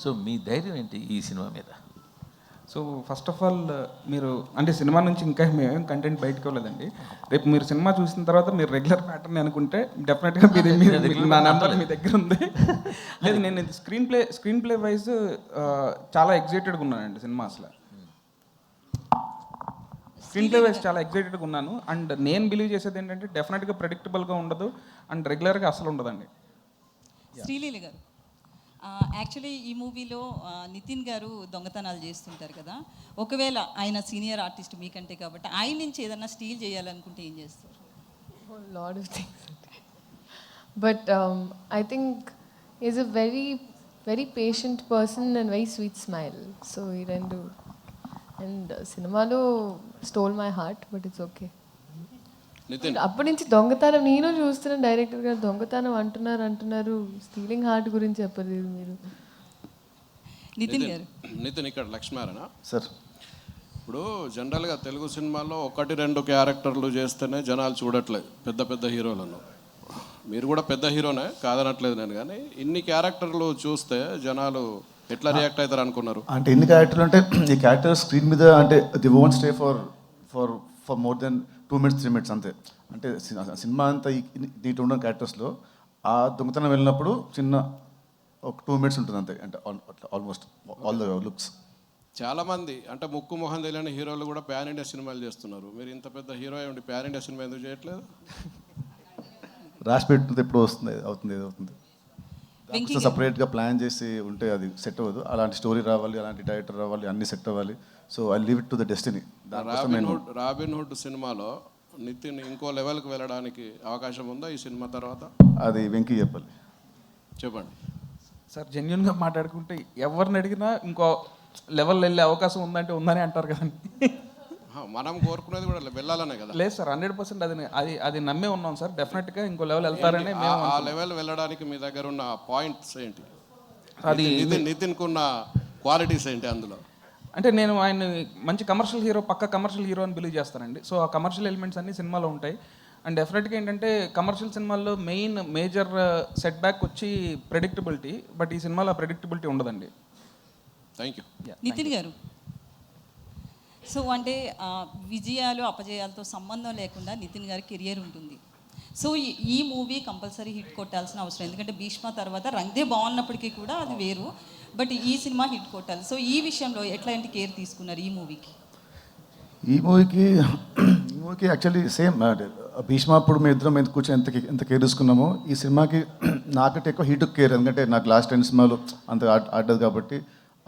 So మీ ధైర్యం ఏంటి ఈ సినిమా మీద? సో ఫస్ట్ ఆఫ్ ఆల్ మీరు అంటే సినిమా నుంచి ఇంకా మేమేం కంటెంట్ బయటకు వెళ్ళలేదండి. రేపు మీరు సినిమా చూసిన తర్వాత మీరు రెగ్యులర్ ప్యాటర్న్ అనుకుంటే డెఫినెట్గా నా నెంబర్ మీ దగ్గర ఉంది. లేదు, నేను స్క్రీన్ ప్లే వైజ్ చాలా ఎగ్జైటెడ్గా ఉన్నానండి సినిమా. అసలు స్క్రీన్ ప్లే వైజ్ చాలా ఎగ్జైటెడ్గా ఉన్నాను. అండ్ నేను బిలీవ్ చేసేది ఏంటంటే డెఫినెట్గా ప్రెడిక్టబుల్గా ఉండదు అండ్ రెగ్యులర్గా అసలు ఉండదండి. శ్రీలీల గారు, యాక్చువల్లీ ఈ మూవీలో నితిన్ గారు దొంగతనాలు చేస్తుంటారు కదా, ఒకవేళ ఆయన సీనియర్ ఆర్టిస్ట్ మీకంటే కాబట్టి ఆయన నుంచి ఏదన్నా స్టీల్ చేయాలనుకుంటే ఏం చేస్తారు? Lot of things. But I think he's a very, very patient person and very sweet smile. So he ran do. And సినిమాలో stole my heart, but it's okay. Nitin, అప్పటి నుంచి దొంగతనం నేను చూస్తున్నాను. డైరెక్టర్ గారు దొంగతనం అంటున్నారు, స్టీలింగ్ హార్ట్ గురించి చెప్పలేదు మీరు. నితిన్ ఇక్కడ లక్ష్మారనా సార్? ఇప్పుడు జనరల్గా తెలుగు సినిమాలో 1-2 క్యారెక్టర్లు చేస్తేనే జనాలు చూడట్లేదు పెద్ద పెద్ద హీరోలను. మీరు కూడా పెద్ద హీరోనే కాదనట్లేదు నేను, కానీ ఇన్ని క్యారెక్టర్లు చూస్తే జనాలు ఎట్లా రియాక్ట్ అవుతారు అనుకున్నారు? అంటే ఎన్ని క్యారెక్టర్లు అంటే ఈ క్యారెక్టర్ స్క్రీన్ మీద అంటే the won't stay for more than 2 minutes 3 minutes అంతే. అంటే సినిమా అంతా దీంట్లో ఉన్న క్యారెక్టర్స్లో ఆ దొంగతనం వెళ్ళినప్పుడు చిన్న ఒక 2 minutes ఉంటుంది అంతే. అంటే ఆల్మోస్ట్ ఆల్ ద లుక్స్. చాలామంది అంటే ముక్కు మొహం తెలియని హీరోలు కూడా ప్యాన్ ఇండియా సినిమాలు చేస్తున్నారు. మీరు ఇంత పెద్ద హీరో ఉండి ప్యాన్ ఇండియా సినిమా ఎందుకు చేయట్లేదు? రాసి పెట్టినది ఎప్పుడు అవుతుంది. సపరేట్గా ప్లాన్ చేసి ఉంటే అది సెట్ అవ్వదు. అలాంటి స్టోరీ రావాలి, అలాంటి డైరెక్టర్ రావాలి, అన్ని సెట్ అవ్వాలి. So I leave it to the destiny. Robin hood సినిమాలో నితిన్ ఇంకో లెవెల్కి వెళ్ళడానికి అవకాశం ఉందా ఈ సినిమా తర్వాత? అది వెంకీ చెప్పాలి. చెప్పండి సార్, జెన్యున్గా మాట్లాడుకుంటే ఎవరిని అడిగినా ఇంకో లెవెల్ వెళ్ళే అవకాశం ఉందంటే ఉందని అంటారు కదండి. మనం కోరుకునేది కూడా వెళ్ళాలనే కదా. లేదు సార్, 100% అది నమ్మే ఉన్నాం సార్. డెఫినెట్గా ఇంకో లెవెల్ వెళ్తారని మేము. ఆ లెవెల్ వెళ్ళడానికి మీ దగ్గర ఉన్న పాయింట్స్ ఏంటి? అది నితిన్కు ఉన్న క్వాలిటీస్ ఏంటి అందులో? అంటే నేను ఆయన మంచి కమర్షియల్ హీరో అని బిలీవ్ చేస్తానండి. సో ఆ కమర్షియల్ ఎలిమెంట్స్ అన్ని సినిమాలో ఉంటాయి. అండ్ డెఫినెట్గా ఏంటంటే కమర్షియల్ సినిమాల్లో మేజర్ సెట్ బ్యాక్ వచ్చి ప్రెడిక్టబిలిటీ. బట్ ఈ సినిమాలో ప్రెడిక్టబిలిటీ ఉండదండి. Thank you. నితిన్ గారు, సో అంటే విజయాలు అపజయాలతో సంబంధం లేకుండా నితిన్ గారి కెరియర్ ఉంటుంది. సో ఈ మూవీ కంపల్సరీ హిట్ కొట్టాల్సిన అవసరం, ఎందుకంటే భీష్మ తర్వాత రంగ్దే బాగున్నప్పటికీ కూడా అది వేరు, బట్ ఈ సినిమా హిట్ కొట్టాలి. సో ఈ విషయంలో ఎట్లాంటి కేర్ తీసుకున్నారు ఈ మూవీకి? ఈ మూవీకి యాక్చువల్లీ సేమ్ భీష్మ అప్పుడు మేము ఇద్దరం ఎంత కూర్చొని ఎంత కేర్ తీసుకున్నామో ఈ సినిమాకి నాకంటే ఎక్కువ హీట్ కేర్. ఎందుకంటే నాకు లాస్ట్ 10 సినిమాలు అంత ఆడదు కాబట్టి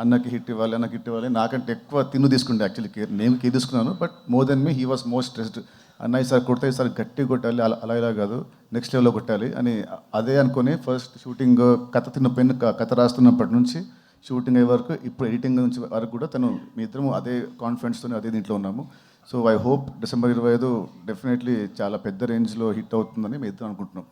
అన్నకి హిట్ ఇవ్వాలి, నాకంటే ఎక్కువ తీసుకుంటే యాక్చువల్లీ కేర్ నేను కేర్ తీసుకున్నాను. But more than me he was most stressed. అన్న ఈసారి కొడితే ఈసారి గట్టి కొట్టాలి, అలా ఇలా కాదు నెక్స్ట్ లెవెల్లో కొట్టాలి అని అదే అనుకుని ఫస్ట్ షూటింగ్ కథ రాస్తున్నప్పటి నుంచి షూటింగ్ అయ్యే వరకు ఇప్పుడు ఎడిటింగ్ నుంచి వరకు కూడా మీ ఇద్దరము అదే కాన్ఫిడెన్స్తో అదే దీంట్లో ఉన్నాము. So I hope December 25 definitely చాలా పెద్ద రేంజ్లో హిట్ అవుతుందని మేము ఇద్దరం అనుకుంటున్నాం.